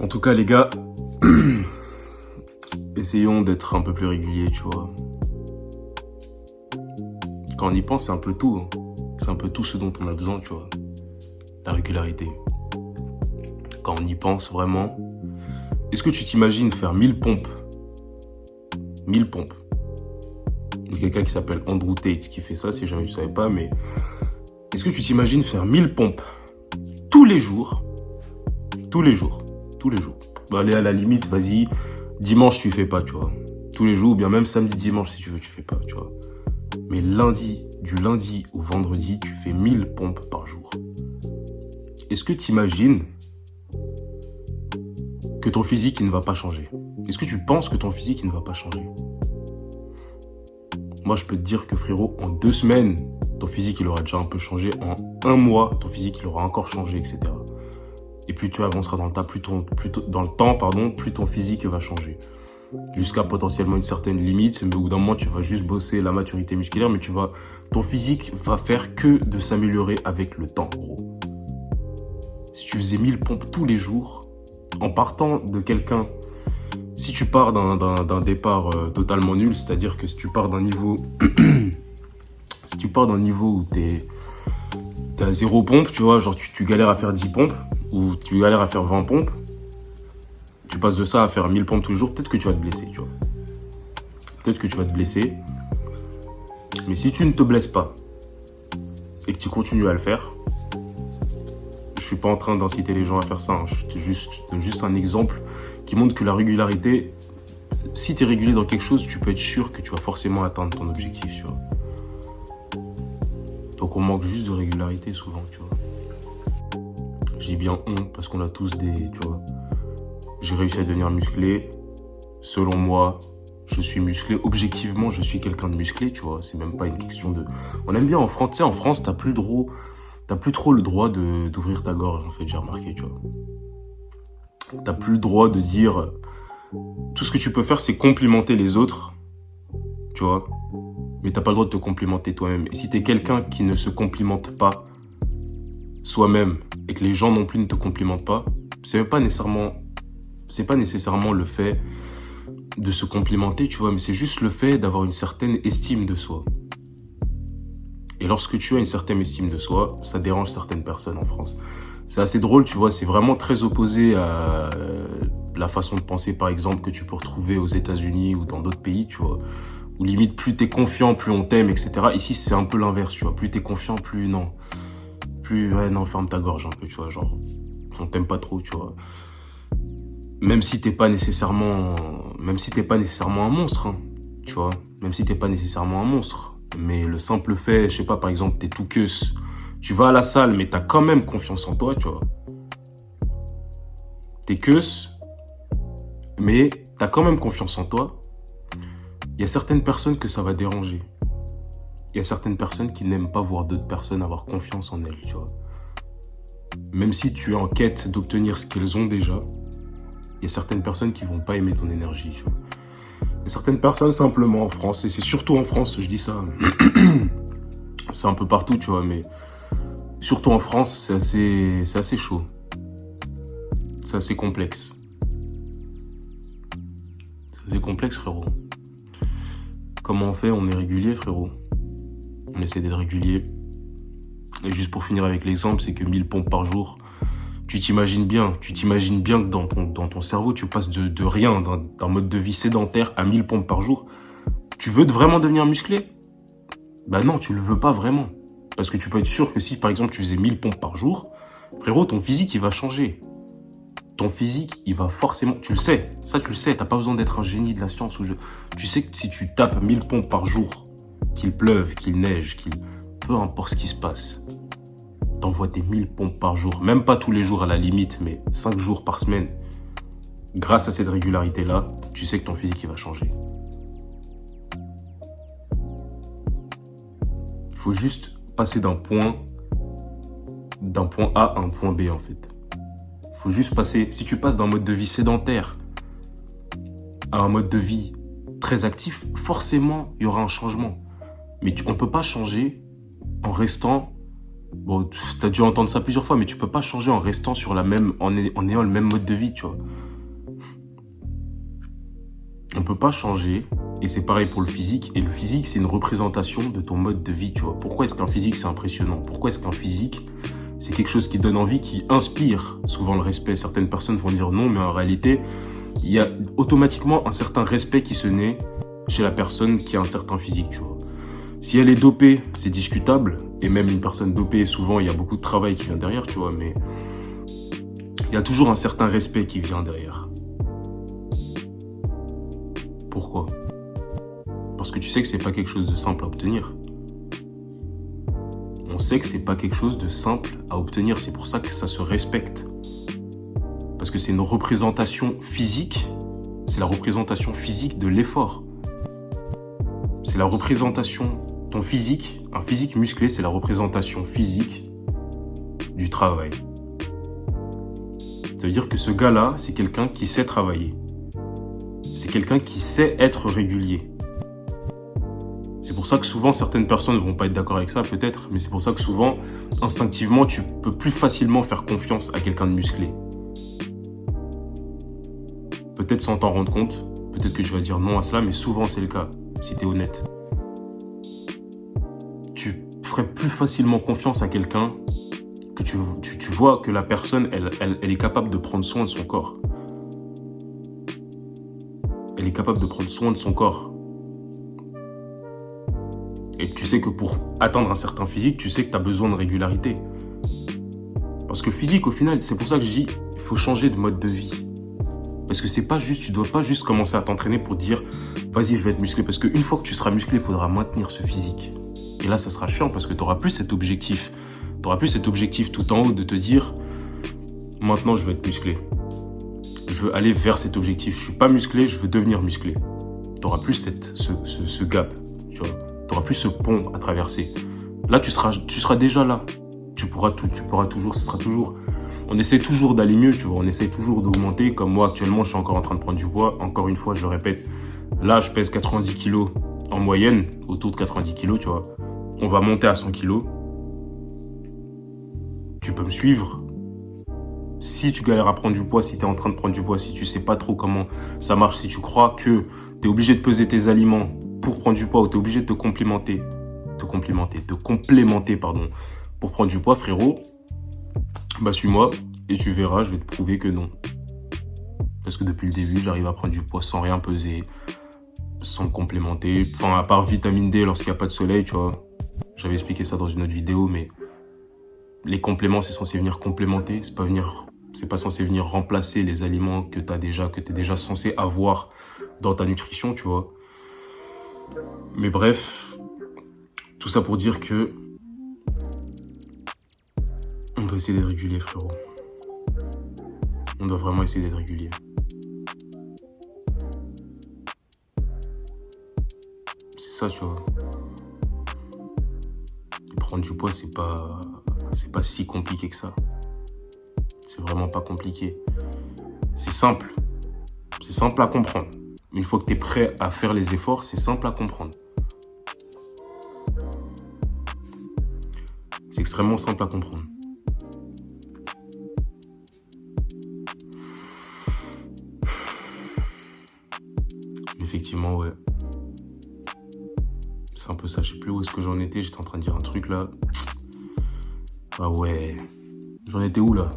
En tout cas, les gars, essayons d'être un peu plus réguliers, tu vois. Quand on y pense, c'est un peu tout. C'est un peu tout ce dont on a besoin, tu vois. La régularité. Quand on y pense vraiment, est-ce que tu t'imagines faire 1000 pompes 1000 pompes. Il y a quelqu'un qui s'appelle Andrew Tate qui fait ça, si jamais tu ne savais pas, mais est-ce que tu t'imagines faire 1000 pompes tous les jours? Tous les jours. Tous les jours. Bah, allez, à la limite, vas-y, dimanche, tu fais pas, tu vois. Tous les jours, ou bien même samedi, dimanche, si tu veux, tu fais pas, tu vois. Mais du lundi au vendredi, tu fais 1000 pompes par jour. Est-ce que tu imagines que ton physique, il ne va pas changer? Est-ce que tu penses que ton physique, il ne va pas changer? Moi, je peux te dire que frérot, en 2 semaines, ton physique, il aura déjà un peu changé. En 1 mois, ton physique, il aura encore changé, etc. Et plus tu avanceras dans le temps, plus ton physique va changer. Jusqu'à potentiellement une certaine limite, mais au bout d'un moment, tu vas juste bosser la maturité musculaire, mais ton physique va faire que de s'améliorer avec le temps, gros. Si tu faisais 1000 pompes tous les jours, en partant de quelqu'un, si tu pars d'un départ totalement nul, c'est-à-dire que si tu pars d'un niveau, où t'es à 0 pompe, tu vois, genre tu galères à faire 10 pompes, ou tu galères à faire 20 pompes, tu passes de ça à faire 1000 pompes tous les jours, peut-être que tu vas te blesser, tu vois. Peut-être que tu vas te blesser. Mais si tu ne te blesses pas et que tu continues à le faire, je suis pas en train d'inciter les gens à faire ça, hein. Je donne juste un exemple qui montre que la régularité, si tu es régulier dans quelque chose, tu peux être sûr que tu vas forcément atteindre ton objectif, tu vois. Donc on manque juste de régularité souvent, tu vois. Je dis bien on, parce qu'on a tous tu vois. J'ai réussi à devenir musclé. Selon moi, je suis musclé. Objectivement, je suis quelqu'un de musclé, tu vois. C'est même pas une question de... On aime bien en France, tu sais, en France, t'as plus trop le droit d'ouvrir ta gorge, en fait, j'ai remarqué, tu vois. T'as plus le droit de dire... Tout ce que tu peux faire, c'est complimenter les autres, tu vois. Mais t'as pas le droit de te complimenter toi-même. Et si t'es quelqu'un qui ne se complimente pas soi-même et que les gens non plus ne te complimentent pas, c'est pas nécessairement le fait de se complimenter, tu vois, mais c'est juste le fait d'avoir une certaine estime de soi. Et lorsque tu as une certaine estime de soi, ça dérange certaines personnes en France. C'est assez drôle, tu vois, c'est vraiment très opposé à la façon de penser, par exemple, que tu peux retrouver aux États-Unis ou dans d'autres pays, tu vois, où limite, plus t'es confiant, plus on t'aime, etc. Ici, c'est un peu l'inverse, tu vois, plus t'es confiant, plus non. Ouais, non, ferme ta gorge un peu, tu vois, genre, on t'aime pas trop, tu vois. Même si t'es pas nécessairement un monstre, hein, tu vois, même si t'es pas nécessairement un monstre, mais le simple fait, je sais pas, par exemple, t'es tout queuse, tu vas à la salle, mais t'as quand même confiance en toi, tu vois. T'es queuse, mais t'as quand même confiance en toi. Il y a certaines personnes que ça va déranger. Il y a certaines personnes qui n'aiment pas voir d'autres personnes avoir confiance en elles, tu vois. Même si tu es en quête d'obtenir ce qu'elles ont déjà, il y a certaines personnes qui vont pas aimer ton énergie, tu vois. Il y a certaines personnes simplement en France, et c'est surtout en France, je dis ça, c'est un peu partout, tu vois, mais surtout en France, c'est assez chaud. C'est assez complexe. C'est assez complexe, frérot. Comment on fait? On est régulier, frérot. On essaie d'être régulier. Et juste pour finir avec l'exemple, c'est que 1000 pompes par jour, tu t'imagines bien que dans ton cerveau, tu passes de rien, d'un mode de vie sédentaire à 1000 pompes par jour. Tu veux vraiment devenir musclé? Bah non, tu le veux pas vraiment. Parce que tu peux être sûr que si, par exemple, tu faisais 1000 pompes par jour, frérot, ton physique, il va changer. Ton physique, il va forcément... Tu le sais, t'as pas besoin d'être un génie de la science. Tu sais que si tu tapes 1000 pompes par jour, qu'il pleuve, qu'il neige, peu importe ce qui se passe, t'envoies tes 1000 pompes par jour, même pas tous les jours à la limite, mais 5 jours par semaine. Grâce à cette régularité-là, tu sais que ton physique, il va changer. Il faut juste passer d'un point A à un point B, en fait. Faut juste passer, si tu passes d'un mode de vie sédentaire à un mode de vie très actif, forcément, il y aura un changement. Mais on ne peut pas changer en restant Bon, t'as dû entendre ça plusieurs fois, mais tu peux pas changer en restant sur en ayant le même mode de vie, tu vois. On peut pas changer, et c'est pareil pour le physique, et le physique, c'est une représentation de ton mode de vie, tu vois. Pourquoi est-ce qu'un physique, c'est impressionnant? Pourquoi est-ce qu'un physique, c'est quelque chose qui donne envie, qui inspire souvent le respect? Certaines personnes vont dire non, mais en réalité, il y a automatiquement un certain respect qui se naît chez la personne qui a un certain physique, tu vois. Si elle est dopée, c'est discutable, et même une personne dopée, souvent, il y a beaucoup de travail qui vient derrière, tu vois, mais il y a toujours un certain respect qui vient derrière. Pourquoi? Parce que tu sais que c'est pas quelque chose de simple à obtenir. On sait que c'est pas quelque chose de simple à obtenir, c'est pour ça que ça se respecte. Parce que c'est une représentation physique, c'est la représentation physique de l'effort. C'est la représentation, ton physique, un physique musclé, c'est la représentation physique du travail. Ça veut dire que ce gars-là, c'est quelqu'un qui sait travailler. C'est quelqu'un qui sait être régulier. C'est pour ça que souvent, certaines personnes ne vont pas être d'accord avec ça, peut-être, mais c'est pour ça que souvent, instinctivement, tu peux plus facilement faire confiance à quelqu'un de musclé. Peut-être sans t'en rendre compte, peut-être que tu vas dire non à cela, mais souvent c'est le cas, si tu es honnête. Tu ferais plus facilement confiance à quelqu'un que tu vois que la personne, elle est capable de prendre soin de son corps. Elle est capable de prendre soin de son corps. Et tu sais que pour atteindre un certain physique, tu sais que tu as besoin de régularité. Parce que physique, au final, c'est pour ça que je dis, il faut changer de mode de vie. Parce que c'est pas juste, tu dois pas juste commencer à t'entraîner pour dire, vas-y, je vais être musclé. Parce qu'une fois que tu seras musclé, il faudra maintenir ce physique. Et là, ça sera chiant parce que tu n'auras plus cet objectif. Tu n'auras plus cet objectif tout en haut de te dire, maintenant, je veux être musclé. Je veux aller vers cet objectif. Je suis pas musclé, je veux devenir musclé. Tu n'auras plus ce gap, tu vois. Tu n'auras plus ce pont à traverser. Là, tu seras déjà là. Tu pourras toujours, ce sera toujours. On essaie toujours d'aller mieux, tu vois. On essaie toujours d'augmenter. Comme moi, actuellement, je suis encore en train de prendre du poids. Encore une fois, je le répète. Là, je pèse 90 kilos en moyenne, autour de 90 kilos, tu vois. On va monter à 100 kilos. Tu peux me suivre. Si tu galères à prendre du poids, si tu es en train de prendre du poids, si tu sais pas trop comment ça marche, si tu crois que tu es obligé de peser tes aliments pour prendre du poids ou tu es obligé de te complémenter, pour prendre du poids, frérot, bah suis-moi et tu verras, je vais te prouver que non. Parce que depuis le début, j'arrive à prendre du poids sans rien peser, sans me complémenter. Enfin, à part vitamine D lorsqu'il n'y a pas de soleil, tu vois. J'avais expliqué ça dans une autre vidéo, mais les compléments, c'est censé venir complémenter, c'est pas censé venir remplacer les aliments que t'es déjà censé avoir dans ta nutrition, tu vois. Mais bref, tout ça pour dire que on doit essayer d'être régulier, frérot. On doit vraiment essayer d'être régulier. C'est ça, tu vois. Et prendre du poids, c'est pas si compliqué que ça. C'est vraiment pas compliqué. C'est simple. C'est simple à comprendre. Une fois que tu es prêt à faire les efforts, c'est simple à comprendre. C'est extrêmement simple à comprendre. Effectivement, ouais. C'est un peu ça. Je sais plus où est-ce que j'en étais. J'étais en train de dire un truc là. Ah ouais. J'en étais où là ?